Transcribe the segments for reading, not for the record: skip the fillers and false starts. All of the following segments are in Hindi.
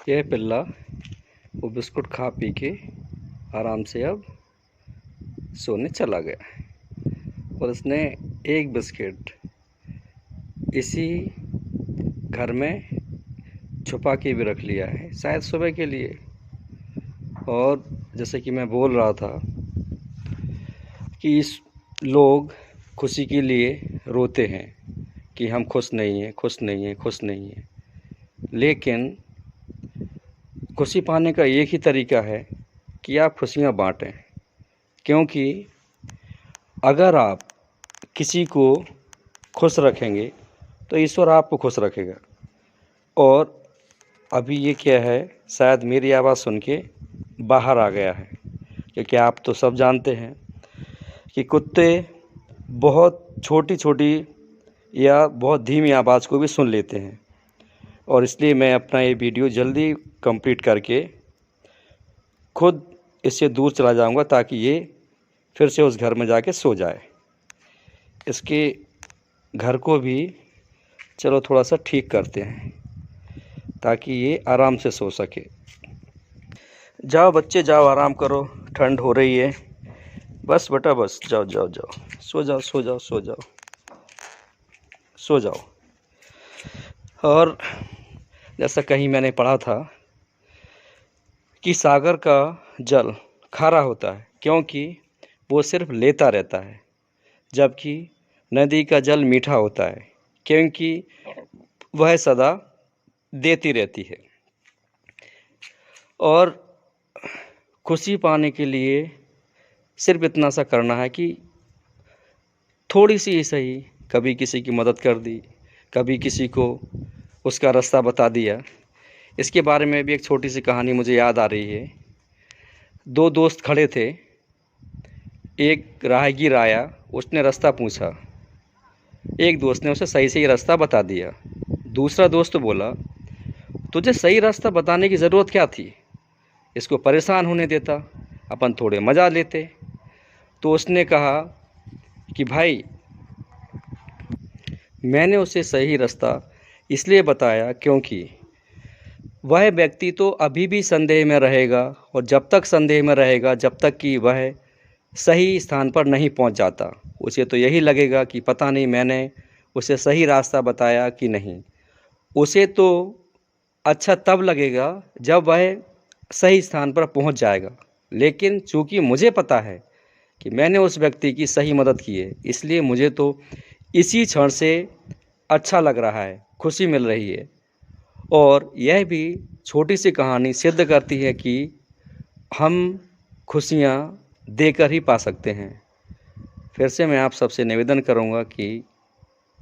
यह पिल्ला वो बिस्कुट खा पी के आराम से अब सोने चला गया और उसने एक बिस्किट इसी घर में छुपा के भी रख लिया है, शायद सुबह के लिए। और जैसे कि मैं बोल रहा था कि इस लोग खुशी के लिए रोते हैं कि हम खुश नहीं हैं, खुश नहीं हैं, खुश नहीं हैं। लेकिन खुशी पाने का एक ही तरीका है कि आप खुशियाँ बाँटें, क्योंकि अगर आप किसी को खुश रखेंगे तो ईश्वर आपको खुश रखेगा। और अभी ये क्या है, शायद मेरी आवाज़ सुन के बाहर आ गया है, क्योंकि आप तो सब जानते हैं कि कुत्ते बहुत छोटी-छोटी या बहुत धीमी आवाज़ को भी सुन लेते हैं। और इसलिए मैं अपना ये वीडियो जल्दी कंप्लीट करके खुद इससे दूर चला जाऊंगा ताकि ये फिर से उस घर में जाके सो जाए। इसके घर को भी चलो थोड़ा सा ठीक करते हैं ताकि ये आराम से सो सके। जाओ बच्चे, जाओ आराम करो, ठंड हो रही है। बस बेटा बस, जाओ जाओ जाओ, सो जाओ सो जाओ सो जाओ सो जाओ। और जैसा कहीं मैंने पढ़ा था कि सागर का जल खारा होता है क्योंकि वो सिर्फ लेता रहता है, जबकि नदी का जल मीठा होता है क्योंकि वह सदा देती रहती है। और खुशी पाने के लिए सिर्फ इतना सा करना है कि थोड़ी सी ही सही, कभी किसी की मदद कर दी, कभी किसी को उसका रास्ता बता दिया। इसके बारे में भी एक छोटी सी कहानी मुझे याद आ रही है। दो दोस्त खड़े थे, एक राहगीर आया, उसने रास्ता पूछा। एक दोस्त ने उसे सही सही रास्ता बता दिया। दूसरा दोस्त बोला, तुझे सही रास्ता बताने की ज़रूरत क्या थी, इसको परेशान होने देता, अपन थोड़े मज़ा लेते। तो उसने कहा कि भाई, मैंने उसे सही रास्ता इसलिए बताया क्योंकि वह व्यक्ति तो अभी भी संदेह में रहेगा, और जब तक संदेह में रहेगा, जब तक कि वह सही स्थान पर नहीं पहुंच जाता, उसे तो यही लगेगा कि पता नहीं मैंने उसे सही रास्ता बताया कि नहीं। उसे तो अच्छा तब लगेगा जब वह सही स्थान पर पहुंच जाएगा। लेकिन चूंकि मुझे पता है कि मैंने उस व्यक्ति की सही मदद की है, इसलिए मुझे तो इसी क्षण से अच्छा लग रहा है, खुशी मिल रही है। और यह भी छोटी सी कहानी सिद्ध करती है कि हम खुशियाँ देकर ही पा सकते हैं। फिर से मैं आप सबसे निवेदन करूँगा कि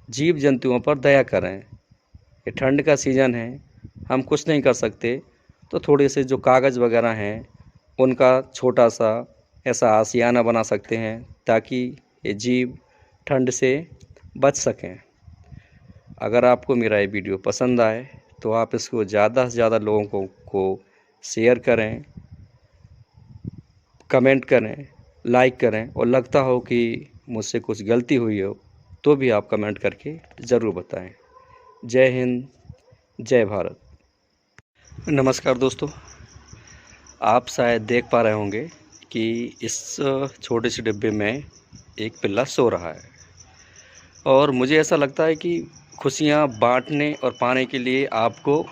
जीव जंतुओं पर दया करें। ये ठंड का सीज़न है, हम कुछ नहीं कर सकते, तो थोड़े से जो कागज़ वगैरह हैं उनका छोटा सा ऐसा आशियाना बना सकते हैं ताकि ये जीव ठंड से बच सकें। अगर आपको मेरा ये वीडियो पसंद आए तो आप इसको ज़्यादा से ज़्यादा लोगों को शेयर करें, कमेंट करें, लाइक करें, और लगता हो कि मुझसे कुछ गलती हुई हो तो भी आप कमेंट करके ज़रूर बताएं। जय हिंद, जय भारत। नमस्कार दोस्तों, आप शायद देख पा रहे होंगे कि इस छोटे से डिब्बे में एक पिल्ला सो रहा है। और मुझे ऐसा लगता है कि खुशियाँ बांटने और पाने के लिए आपको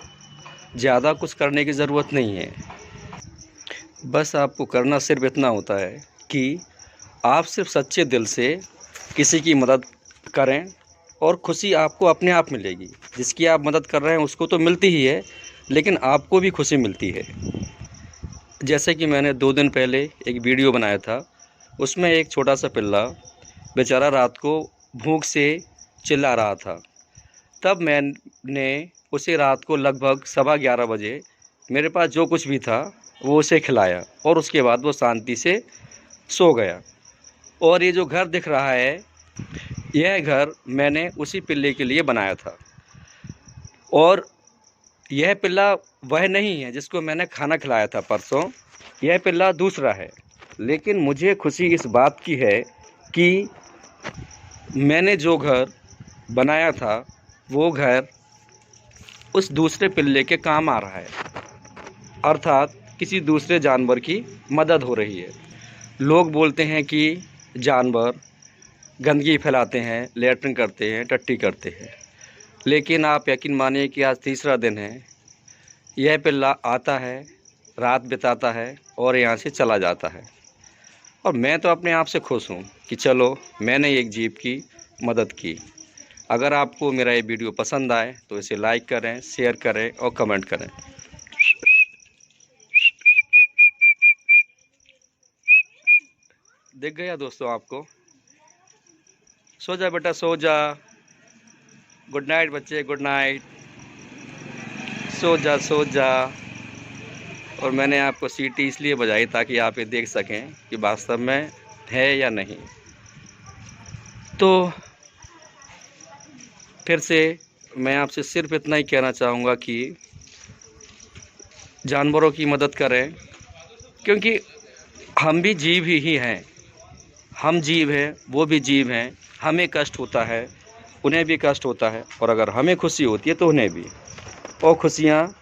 ज़्यादा कुछ करने की ज़रूरत नहीं है। बस आपको करना सिर्फ इतना होता है कि आप सिर्फ सच्चे दिल से किसी की मदद करें और खुशी आपको अपने आप मिलेगी। जिसकी आप मदद कर रहे हैं उसको तो मिलती ही है, लेकिन आपको भी खुशी मिलती है। जैसे कि मैंने 2 दिन पहले एक वीडियो बनाया था, उसमें एक छोटा सा पिल्ला बेचारा रात को भूख से चिल्ला रहा था। तब मैंने उसे रात को लगभग 11:15 बजे मेरे पास जो कुछ भी था वो उसे खिलाया, और उसके बाद वो शांति से सो गया। और ये जो घर दिख रहा है, यह घर मैंने उसी पिल्ले के लिए बनाया था। और यह पिल्ला वह नहीं है जिसको मैंने खाना खिलाया था परसों, यह पिल्ला दूसरा है। लेकिन मुझे खुशी इस बात की है कि मैंने जो घर बनाया था वो घर उस दूसरे पिल्ले के काम आ रहा है। अर्थात किसी दूसरे जानवर की मदद हो रही है। लोग बोलते हैं कि जानवर गंदगी फैलाते हैं, लैट्रिन करते हैं, टट्टी करते हैं, लेकिन आप यकीन मानिए कि आज तीसरा दिन है, यह पिल्ला आता है, रात बिताता है और यहाँ से चला जाता है। और मैं तो अपने आप से खुश हूँ कि चलो मैंने एक जीव की मदद की। अगर आपको मेरा ये वीडियो पसंद आए तो इसे लाइक करें, शेयर करें और कमेंट करें। दिख गया दोस्तों आपको? सो जा बेटा, सो जा। गुड नाइट बच्चे, गुड नाइट। सो जा, सो जा। और मैंने आपको सीटी इसलिए बजाई ताकि आप ये देख सकें कि वास्तव में है या नहीं। तो फिर से मैं आपसे सिर्फ इतना ही कहना चाहूँगा कि जानवरों की मदद करें, क्योंकि हम भी जीव ही हैं। हम जीव हैं, वो भी जीव हैं। हमें कष्ट होता है, उन्हें भी कष्ट होता है, और अगर हमें खुशी होती है तो उन्हें भी। और खुशियाँ,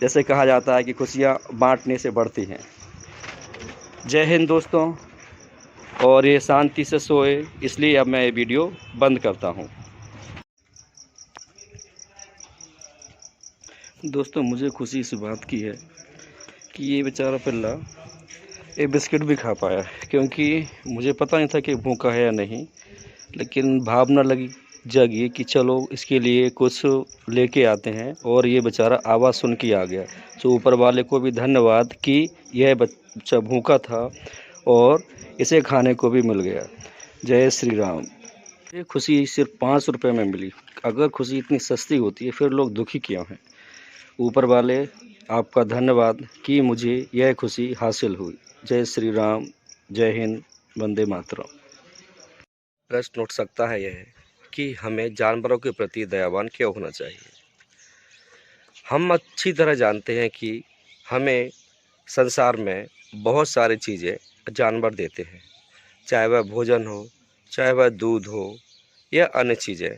जैसे कहा जाता है कि खुशियाँ बांटने से बढ़ती हैं। जय हिंद दोस्तों। और ये शांति से सोए, इसलिए अब मैं ये वीडियो बंद करता हूँ। दोस्तों, मुझे खुशी इस बात की है कि ये बेचारा पिल्ला एक बिस्किट भी खा पाया, क्योंकि मुझे पता नहीं था कि भूखा है या नहीं, लेकिन भावना लगी जागी कि चलो इसके लिए कुछ लेके आते हैं, और ये बेचारा आवाज़ सुन के आ गया। तो ऊपर वाले को भी धन्यवाद कि यह बच्चा भूखा था और इसे खाने को भी मिल गया। जय श्री राम। ये खुशी सिर्फ 5 रुपये में मिली। अगर खुशी इतनी सस्ती होती है फिर लोग दुखी क्यों हैं? ऊपर वाले आपका धन्यवाद कि मुझे यह खुशी हासिल हुई। जय श्री राम, जय हिंद, वंदे मातरम। प्रश्न उठ सकता है यह कि हमें जानवरों के प्रति दयावान क्यों होना चाहिए। हम अच्छी तरह जानते हैं कि हमें संसार में बहुत सारी चीज़ें जानवर देते हैं, चाहे वह भोजन हो, चाहे वह दूध हो या अन्य चीज़ें।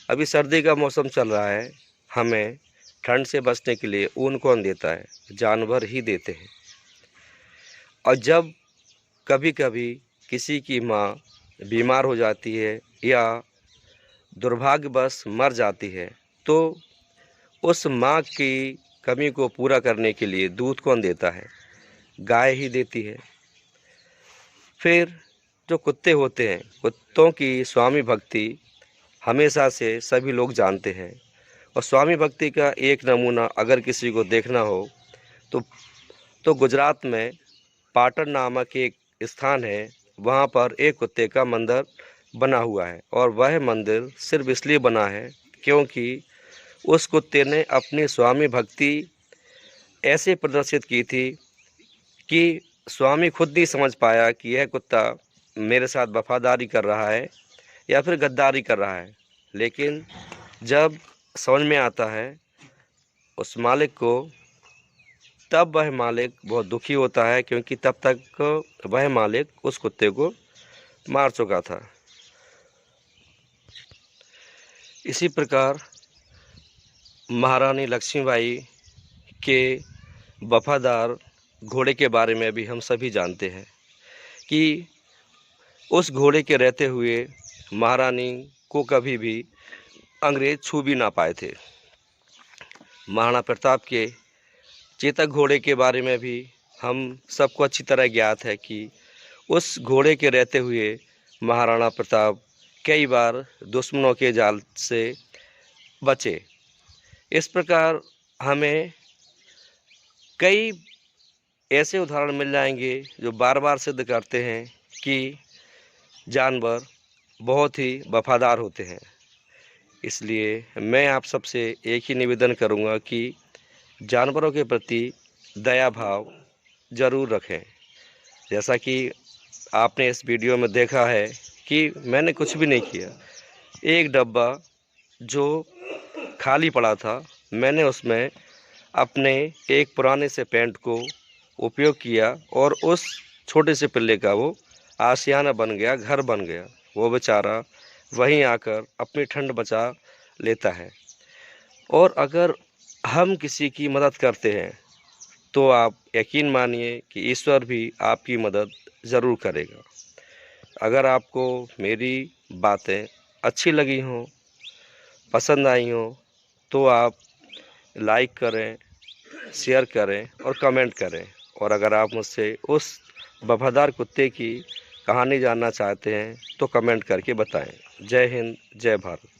अभी सर्दी का मौसम चल रहा है, हमें ठंड से बचने के लिए ऊन कौन देता है? जानवर ही देते हैं। और जब कभी कभी किसी की माँ बीमार हो जाती है या दुर्भाग्यवश मर जाती है, तो उस माँ की कमी को पूरा करने के लिए दूध कौन देता है? गाय ही देती है। फिर जो कुत्ते होते हैं, कुत्तों की स्वामी भक्ति हमेशा से सभी लोग जानते हैं। और स्वामी भक्ति का एक नमूना अगर किसी को देखना हो तो गुजरात में पाटन नामक एक स्थान है, वहाँ पर एक कुत्ते का मंदिर बना हुआ है। और वह मंदिर सिर्फ इसलिए बना है क्योंकि उस कुत्ते ने अपनी स्वामी भक्ति ऐसे प्रदर्शित की थी कि स्वामी खुद नहीं समझ पाया कि यह कुत्ता मेरे साथ वफादारी कर रहा है या फिर गद्दारी कर रहा है। लेकिन जब समझ में आता है उस मालिक को, तब वह मालिक बहुत दुखी होता है, क्योंकि तब तक वह मालिक उस कुत्ते को मार चुका था। इसी प्रकार महारानी लक्ष्मीबाई के वफादार घोड़े के बारे में भी हम सभी जानते हैं कि उस घोड़े के रहते हुए महारानी को कभी भी अंग्रेज छू भी ना पाए थे। महाराणा प्रताप के चेतक घोड़े के बारे में भी हम सबको अच्छी तरह ज्ञात है कि उस घोड़े के रहते हुए महाराणा प्रताप कई बार दुश्मनों के जाल से बचे। इस प्रकार हमें कई ऐसे उदाहरण मिल जाएंगे जो बार बार सिद्ध करते हैं कि जानवर बहुत ही वफादार होते हैं। इसलिए मैं आप सबसे एक ही निवेदन करूंगा कि जानवरों के प्रति दया भाव ज़रूर रखें। जैसा कि आपने इस वीडियो में देखा है कि मैंने कुछ भी नहीं किया। एक डब्बा जो खाली पड़ा था, मैंने उसमें अपने एक पुराने से पैंट को उपयोग किया और उस छोटे से पिल्ले का वो आशियाना बन गया, घर बन गया। वो बेचारा वहीं आकर अपनी ठंड बचा लेता है। और अगर हम किसी की मदद करते हैं तो आप यकीन मानिए कि ईश्वर भी आपकी मदद ज़रूर करेगा। अगर आपको मेरी बातें अच्छी लगी हों, पसंद आई हों, तो आप लाइक करें, शेयर करें और कमेंट करें। और अगर आप मुझसे उस वफ़ादार कुत्ते की कहानी जानना चाहते हैं तो कमेंट करके बताएं। जय हिंद, जय भारत।